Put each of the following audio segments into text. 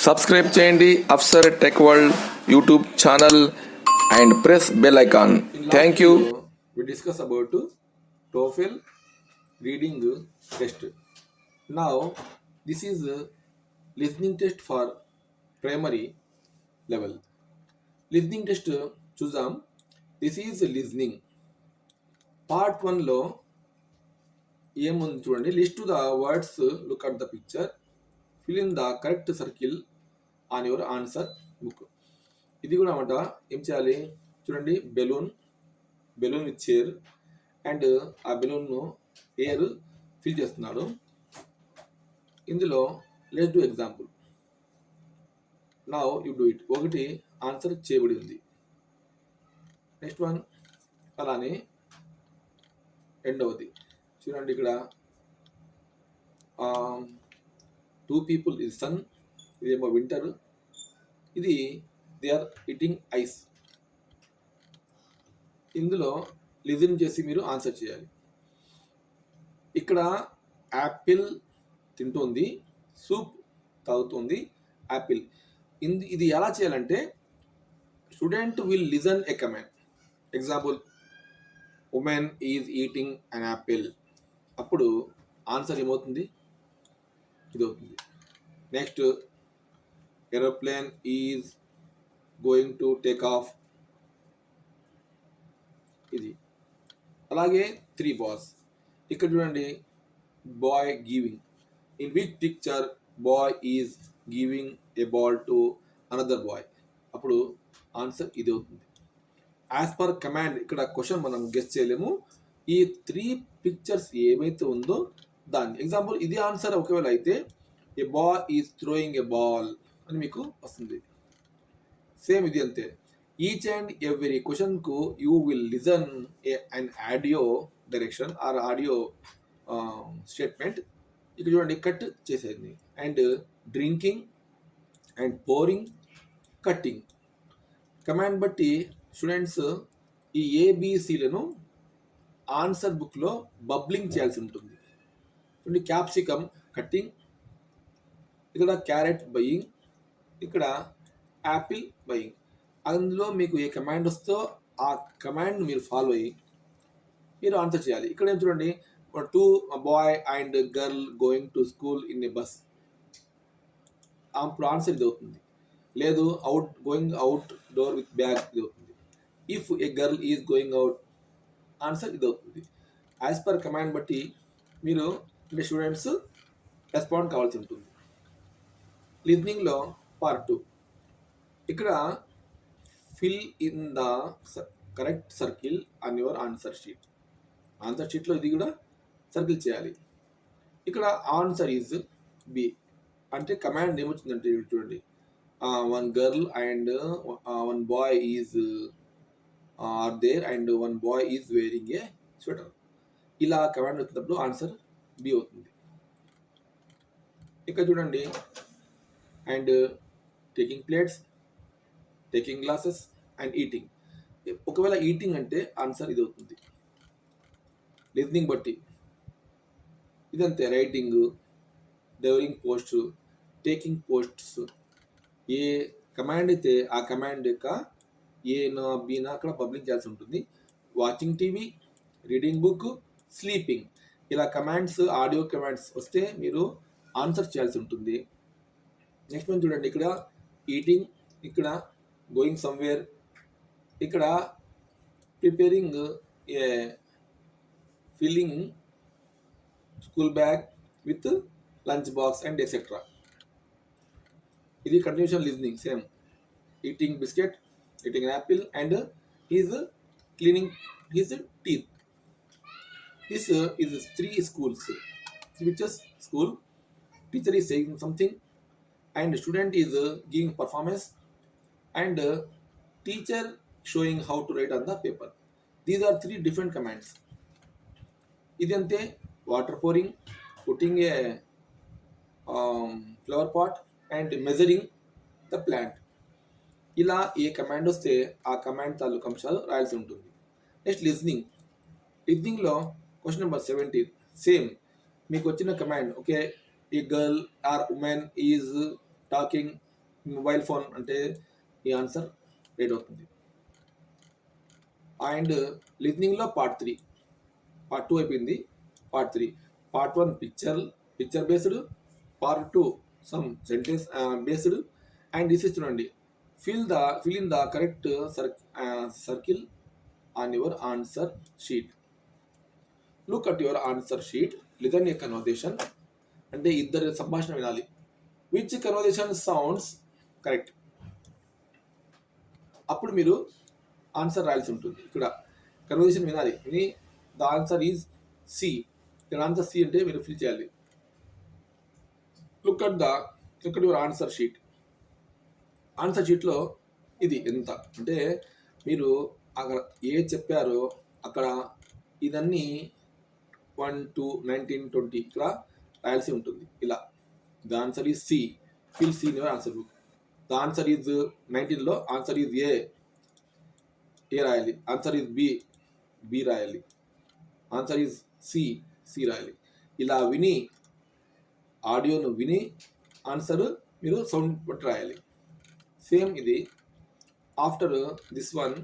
Subscribe చేయండి Afsar tech world YouTube channel and press bell icon. Thank you. We discuss about TOEFL reading test. Now this is listening test for primary level. Listening test చూద్దాం. This is listening. Part 1 లో ఏముంది చూడండి. List the words, look at the picture, fill in the correct circle on your answer book. ఇది కూడా అన్నమాట. ఏం చేయాలి చూడండి. బెలూన్ విత్ చైర్ అండ్ ఆ బెలూన్ను ఎయిర్ ఫిల్ చేస్తున్నాడు. ఇందులో let's do example. Now you do it. ఒకటి ఆన్సర్ చేయబడి ఉంది. నెక్స్ట్ వన్ అలానే రెండవది చూడండి. ఇక్కడ 2 people is సన్, ఇదేమో వింటర్, ఇది దే ఆర్ ఈటింగ్ ఐస్. ఇందులో లిజన్ చేసి మీరు ఆన్సర్ చేయాలి. ఇక్కడ యాపిల్ తింటుంది, సూప్ తాగుతుంది, యాపిల్. ఇది ఎలా చేయాలంటే student will listen a command. Example, women is eating an apple. అప్పుడు ఆన్సర్ ఏమవుతుంది? ఇది అవుతుంది. Next, aeroplane is going to take off. ఇది అలాగే 3 balls. ఇక్కడ చూడండి, boy giving. In which picture boy is giving a ball to another boy. అప్పుడు answer ఇది అవుతుంది. As per command. ఇక్కడ క్వశ్చన్ మనం గెస్ చేయలేము. ఈ 3 పిక్చర్స్ ఏమైతే ఉందో దాన్ని. ఎగ్జాంపుల్, ఇది ఆన్సర్ ఒకవేళ అయితే a boy is throwing a ball అని మీకు వస్తుంది. సేమ్ ఇది అంతే. ఈచ్ అండ్ ఎవ్రీ క్వశ్చన్కు you will listen and audio direction or audio statement. ఇక్కడ చూడండి, కట్ చేసేది. And drinking and pouring, cutting. Command బట్టి స్టూడెంట్స్ ఈ ఏబిసిలను ఆన్సర్ బుక్లో బబ్లింగ్ చేయాల్సి ఉంటుంది. చూడండి, క్యాప్సికమ్ కట్టింగ్, ఇక్కడ క్యారెట్ బయింగ్, ఇక్కడ యాపిల్ బయింగ్. అందులో మీకు ఏ కమాండ్ వస్తుందో ఆ కమాండ్ మీరు ఫాలో అయ్యి మీరు ఆన్సర్ చేయాలి. ఇక్కడ ఏం చూడండి, 2 boy and girl going to school in a bus. అప్పుడు ఆన్సర్ ఇది అవుతుంది. లేదు, going out door with bag, ఇది అవుతుంది. If a girl is going out, answer ఇది అవుతుంది. యాజ్ పర్ కమాండ్ బట్టి మీరు అంటే స్టూడెంట్స్ రెస్పాండ్ కావాల్సి ఉంటుంది. లిజనింగ్లో పార్ట్ 2. ఇక్కడ fill in the correct circle on your answer sheet. Answer షీట్లో ఇది కూడా సర్కిల్ చేయాలి. ఇక్కడ ఆన్సర్ ఈజ్ బి. అంటే కమాండ్ ఏమొచ్చిందంటే చూడండి, 1 girl and 1 boy is are there and 1 boy is wearing a sweater. ఇలా కమాండ్ వచ్చినప్పుడు ఆన్సర్ బి అవుతుంది. ఇక్కడ చూడండి, and taking plates, taking glasses and eating. ఒకవేళ ఈటింగ్ అంటే ఆన్సర్ ఇది అవుతుంది. లిజనింగ్ బట్టి ఇదంతే. Writing, delivering post, taking posts. ఏ కమాండ్ అయితే ఆ కమాండ్ యొక్క ఏనా బీనా అక్కడ పబ్లిక్ చేయాల్సి ఉంటుంది. Watching TV, reading book, sleeping. ఇలా కమాండ్స్, ఆడియో కమాండ్స్ వస్తే మీరు ఆన్సర్ చేయాల్సి ఉంటుంది. నెక్స్ట్ వన్ చూడండి, ఇక్కడ ఈటింగ్, ఇక్కడ గోయింగ్ సమ్వేర్, ఇక్కడ preparing a filling school bag with lunch box and etcetera. ఇది continuation listening. Same eating biscuit, eating an apple and he's cleaning his teeth. This is 3 schools. Which is school, teacher is saying something and student is giving performance and teacher showing how to write on the paper. These are 3 different commands. ఇదంతే. Water pouring, putting a flower pot and measuring the plant. ఇలా ఏ command వస్తే ఆ command తాలూకు అంశాలు రాయాల్సి ఉంటుంది. Next లిజనింగ్లో question number 17. Same మీకు వచ్చిన command. Okay, a girl or woman is talking mobile phone అంటే ఈ ఆన్సర్ రైట్ అవుతుంది. అండ్ లిజనింగ్లో పార్ట్ 2 అయిపోయింది. Part 3, part 1 picture based, part 2 some sentence based. And this is చూడండి, fill in the correct circle on your answer sheet. Look at your answer sheet, listen a conversation, అంటే ఇద్దరు సంభాషణ వినాలి. Which conversation sounds correct, అప్పుడు మీరు answer రాయాల్సి ఉంటుంది. ఇక్కడ కన్వర్జేషన్ విని ద ఆన్సర్ ఈజ్ సి. ఇక్కడ ఆన్సర్ సి అంటే మీరు ఫిల్ చేయాలి. Look at your answer sheet. Answer షీట్లో ఇది ఎంత అంటే మీరు అక్కడ ఏ చెప్పారో అక్కడ ఇదన్నీ 1, 2, 19, 20 ఇక్కడ రాయాల్సి ఉంటుంది. ఇలా the answer is C, fill C in your answer book. The answer is 19లో ఆన్సర్ ఈజ్ ఏ రాయాలి. ఆన్సర్ ఈజ్ బి రాయాలి. ఆన్సర్ ఈజ్ సి రాయాలి. ఇలా విని ఆడియోను విని ఆన్సర్ మీరు సౌండ్ బట్టి రాయాలి. సేమ్ ఇది after this one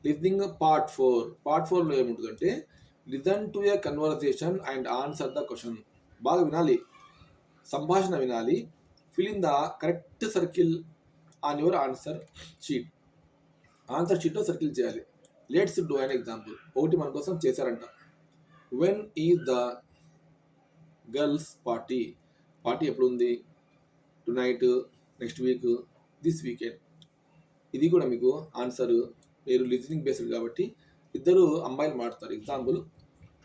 listening part 4లో ఏముంటుందంటే listen to a conversation and answer the question. బాగా వినాలి, సంభాషణ వినాలి. Fill in the correct circle on your answer sheet. Answer షీట్లో సర్కిల్ చేయాలి. Let's do an example. ఒకటి మన కోసం చేశారంట. When is the girl's party ఎప్పుడు ఉంది? Tonight, next week, this weekend. ఇది కూడా మీకు ఆన్సర్ మీరు లిజనింగ్ బేస్డ్ కాబట్టి ఇద్దరు అమ్మాయిలు మాట్లాడతారు. Example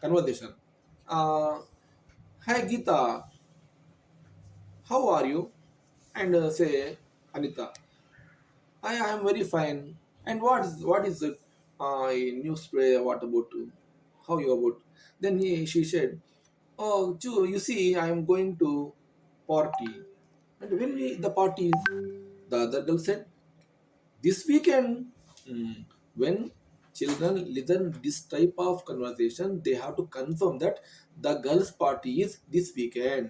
conversation. Hi Geeta, how are you? And say Anita, I am very fine. And what is it? News today? What about how you about? Then she said, "Oh, you see, I am going to party." And when the party is, the other girl said, "This weekend." Hmm. When children listen this type of conversation, they have to confirm that the girls' party is this weekend.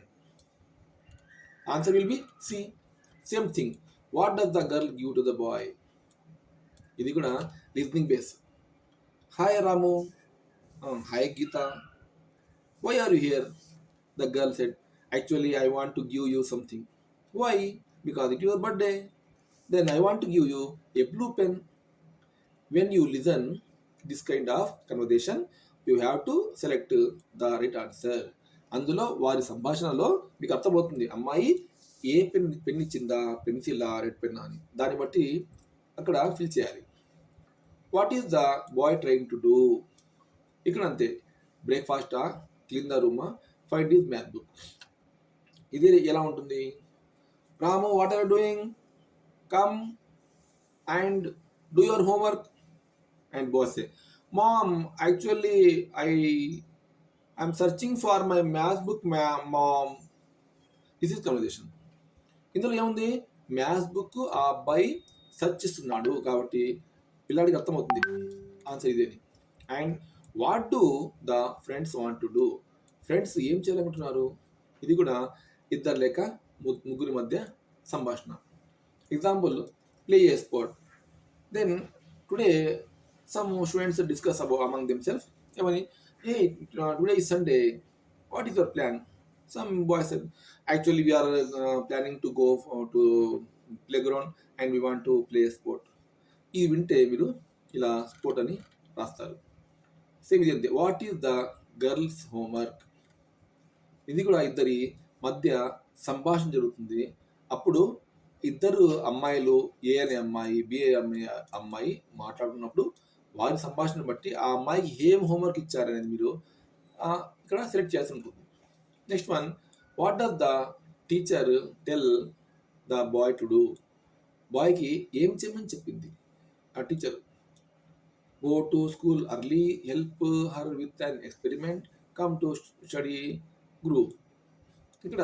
Answer will be C. Same thing. What does the girl give to the boy? ఇది కూడా listening base. Hi Ramu, hi Geeta, why are you here? The girl said, actually I want to give you something. Why? Because it your birthday. Then I want to give you a blue pen. When you listen this kind of conversation you have to select the right answer. అందులో వారి సంభాషణలో మీకు అర్థమవుతుంది అమ్మాయి a pen ఇచ్చిందా, పెన్సిలా, red pen అని. దాన్ని బట్టి అక్కడ ఫిల్ చేయాలి. What is the boy trying to do? ఇక్కడ అంతే. బ్రేక్ఫాస్టా, క్లీన్ ద రూమా, ఫైండ్ ఈజ్ మ్యాథ్ బుక్. ఇది ఎలా ఉంటుంది? Ramu, what are doing? Come and do your homework. And boss say, mom, actually I'm searching for my maths book mom. This is conversation. ఇందులో ఏముంది? Maths book ఆ అబ్బాయి search చేస్తున్నాడు కాబట్టి పిల్లాడికి అర్థమవుతుంది ఆన్సర్ ఇదేని. And what do the friends want to do? Friends ఏం చేయాలనుకుంటున్నారు? ఇది కూడా ఇద్దరు లేక ముగ్గురి మధ్య సంభాషణ. Example, play a sport. Then today some students discuss among themself. ఏమని? Hey today is Sunday, what is your plan? Some boys said, actually we are planning to go to playground and we want to play sport. ఇది వింటే మీరు ఇలా sport అని రాస్తారు. Same ఇది అంతే. What is the girls homework? ఇది కూడా ఇద్దరి మధ్య సంభాషణ జరుగుతుంది. అప్పుడు ఇద్దరు అమ్మాయిలు, ఏ అనే అమ్మాయి, బి అనే అమ్మాయి మాట్లాడుతున్నప్పుడు వారి సంభాషణ బట్టి ఆ అమ్మాయికి ఏం హోంవర్క్ ఇచ్చారనేది మీరు ఇక్కడ సెలెక్ట్ చేయాల్సి ఉంటుంది. Next one, what does the teacher tell the boy to do? బాయ్కి ఏం చేయమని చెప్పింది ఆ teacher? Go to school early, help her with an experiment, come to study group. ఇక్కడ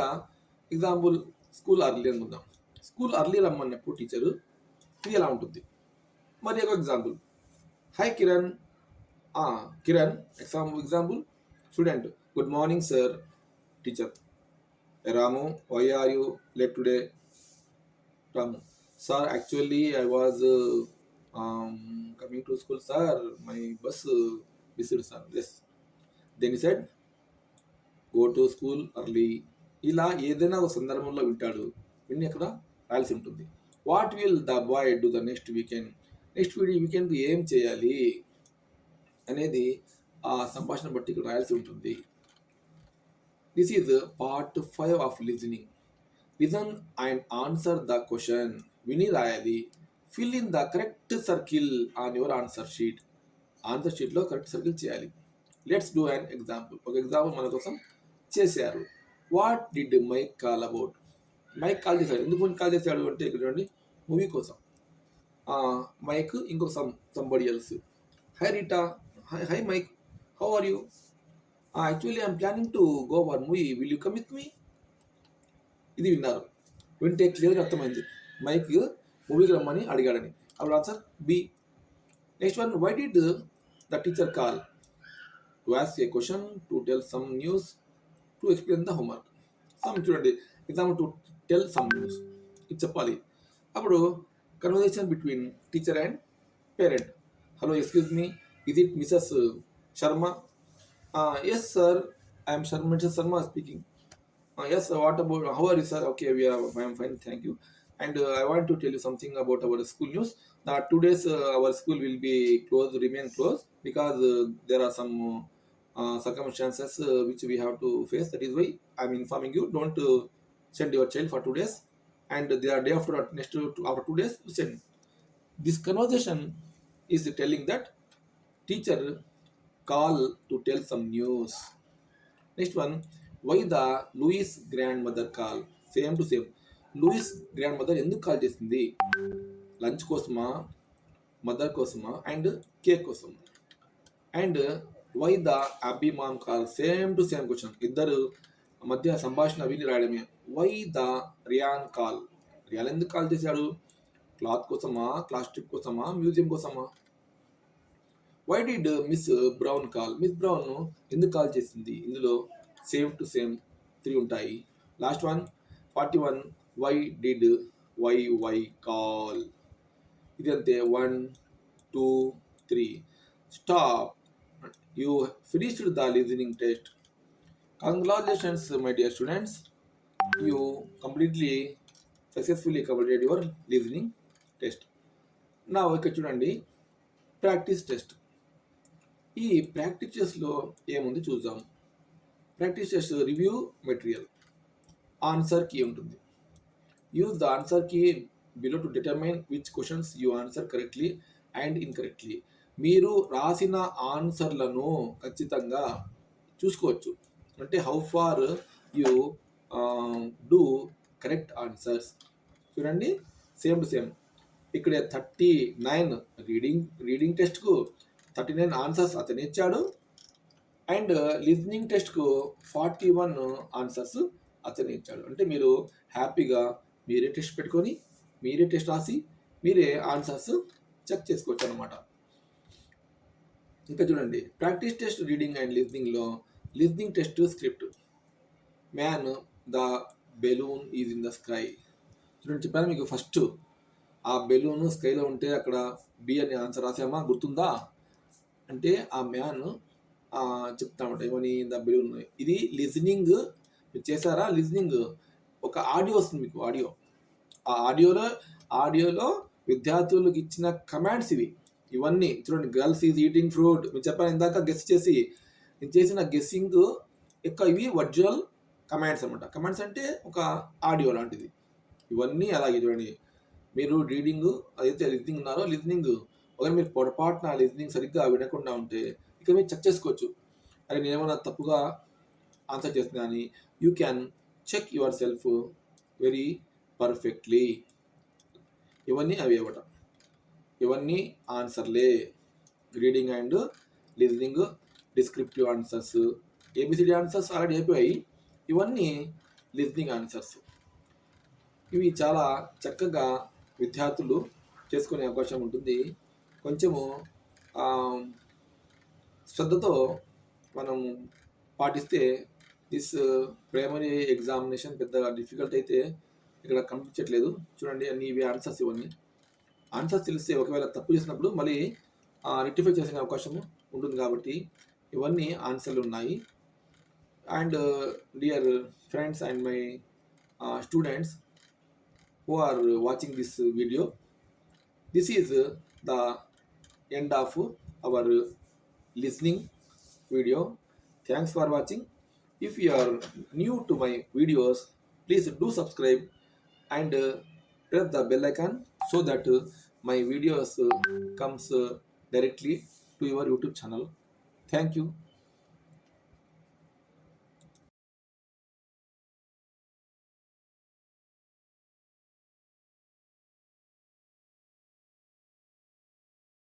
ఎగ్జాంపుల్ స్కూల్ అర్లీ అనుకుందాం. స్కూల్ అర్లీ రమ్మన్నప్పుడు టీచరు ఇది ఎలా ఉంటుంది? మరి ఒక example, hi Kiran. Kiran. Example student, good morning sir. Teacher, Ramu, why are you late today? From sir, actually I was coming to school, sir. My bus missed, sir. Yes. Then he said, go to school early. ఇలా ఏదైనా ఒక సందర్భంలో వింటాడు, విని అక్కడ రాయాల్సి ఉంటుంది. What will the boy do the next weekend? Next weekend ఏం చేయాలి అనేది ఆ సంభాషణ బట్టి ఇక్కడ రాయాల్సి ఉంటుంది. This is part 5 of listening. Listen and answer the question. విని రాయాలి. Fill in the correct circle on your answer sheet. Answer షీట్లో కరెక్ట్ సర్కిల్ చేయాలి. Let's do an example. ఒక ఎగ్జాంపుల్ మన కోసం చేశారు. What did Mike call about? Mike call చేశాడు. ఎందుకు కాల్ చేశాడు అంటే ఇక్కడ చూడండి, మూవీ కోసం. మైక్ ఇంకో somebody else. Hi Rita, hi Mike, how are you? Actually I'm planning to go our movie, will you come with me? ఇది విన్నారు. వింటే క్లియర్గా అర్థమైంది మైక్ మూవీకి రమ్మని అడిగాడని. అప్పుడు answer B. Next one, why did the teacher call? To ask a question, to tell some news, to explain the homework. చూడండి, example to tell some news ఇది చెప్పాలి. అప్పుడు conversation between teacher and parent. Hello, excuse me, is it Mrs Sharma? Yes sir, I'm Sharma, Mrs Sharma speaking. Yes, what about, how are you, sir? Okay, I am fine, thank you. And I want to tell you something about our school news. That 2 days our school will be closed, remain closed, because there are some circumstances which we have to face. That is why I am informing you. Don't send your child for 2 days, and the day after, next after 2 days, send. This conversation is telling that teacher call to tell some news. Next one, why the Louis grandmother call? Same to same. Louis grandmother ఎందుకు call చేసింది? Lunch కోసమా, mother కోసమా, and cake కోసం. And why the Abby mom call? Same to same question. ఇద్దరు మధ్య సంభాషణ విని రాయడమే. Why the Ryan call? Ryan ఎందుకు కాల్ చేశాడు? క్లాత్ కోసమా, క్లాస్ ట్రిప్ కోసమా, మ్యూజియం కోసమా? Why did Miss Brown call? Miss Brown ఎందుకు కాల్ చేసింది? ఇందులో సేమ్ టు సేమ్ 3 ఉంటాయి. Last one 41, why did why call? ఇది అంతే, 1 2 3. Stop. You finished the listening test. Congratulations my dear students, you completely successfully completed your listening test. నా ఇక్కడ చూడండి, practice test. ఈ ప్రాక్టీస్ టెస్ట్లో ఏముంది చూద్దాం. Practice test review material. Answer key ఉంటుంది. Use the answer key below to determine which questions you answer correctly and incorrectly. మీరు రాసిన ఆన్సర్లను ఖచ్చితంగా చూసుకోవచ్చు. అంటే how far you do correct answers. చూడండి, సేమ్ టు సేమ్. ఇక్కడ 39 రీడింగ్ టెస్ట్కు 39 ఆన్సర్స్ అతను ఇచ్చాడు. అండ్ లిజనింగ్ టెస్ట్కు 41 ఆన్సర్స్ అతను ఇచ్చాడు. అంటే మీరు హ్యాపీగా మీరే టెస్ట్ పెట్టుకొని, మీరే టెస్ట్ రాసి, మీరే ఆన్సర్స్ చెక్ చేసుకోవచ్చు అనమాట. ఇంకా చూడండి, ప్రాక్టీస్ టెస్ట్ రీడింగ్ అండ్ లిజనింగ్లో listening test script. Man the balloon is in the sky. చూడండి, చెప్పాను మీకు ఫస్ట్. ఆ బెలూన్ స్కైలో ఉంటే అక్కడ బి అని ఆన్సర్ రాసామా, గుర్తుందా? అంటే ఆ మ్యాన్ చెప్తామట ఏమని, ద బెలూన్. ఇది లిజనింగ్ మీరు చేశారా? లిజనింగ్ ఒక ఆడియో వస్తుంది మీకు, ఆడియో. ఆ ఆడియోలో విద్యార్థులకు ఇచ్చిన కమాండ్స్ ఇవన్నీ చూడండి. గర్ల్స్ ఈజ్ ఈటింగ్ ఫ్రూట్ మీరు చెప్పాను ఇందాక, గెస్ చేసి. నేను చేసిన గెస్సింగ్ ఇవి వర్చువల్ కమాండ్స్ అనమాట. కమాండ్స్ అంటే ఒక ఆడియో లాంటిది. ఇవన్నీ అలాగే చూడండి. మీరు రీడింగ్ అదైతే లిజనింగ్ ఉన్నారో, లిజనింగ్ ఒకవేళ మీరు పొరపాటున లిజనింగ్ సరిగ్గా వినకుండా ఉంటే ఇక్కడ మీరు చెక్ చేసుకోవచ్చు. అరే నేనేమన్నా తప్పుగా ఆన్సర్ చేస్తున్నా అని. You can check yourself very perfectly. ఇవన్నీ అవి అవ్వట, ఇవన్నీ ఆన్సర్లే. Reading and listening descriptive answers, ABCD answers already అయిపోయాయి. ఇవన్నీ లిజనింగ్ ఆన్సర్స్. ఇవి చాలా చక్కగా విద్యార్థులు చేసుకునే అవకాశం ఉంటుంది. కొంచెము శ్రద్ధతో మనం పాటిస్తే దిస్ ప్రైమరీ ఎగ్జామినేషన్ పెద్దగా డిఫికల్ట్ అయితే ఇక్కడ కనిపించట్లేదు చూడండి, అన్ని ఇవి ఆన్సర్స్. ఇవన్నీ ఆన్సర్స్ తెలిస్తే ఒకవేళ తప్పు చేసినప్పుడు మళ్ళీ రెక్టిఫై చేసే అవకాశం ఉంటుంది కాబట్టి ఇవన్నీ ఆన్సర్లు ఉన్నాయి. And dear friends and my students who are watching this video, this is the end of our listening video. Thanks for watching. If you are new to my videos, please do subscribe and press the bell icon so that my videos comes directly to your YouTube channel. Thank you.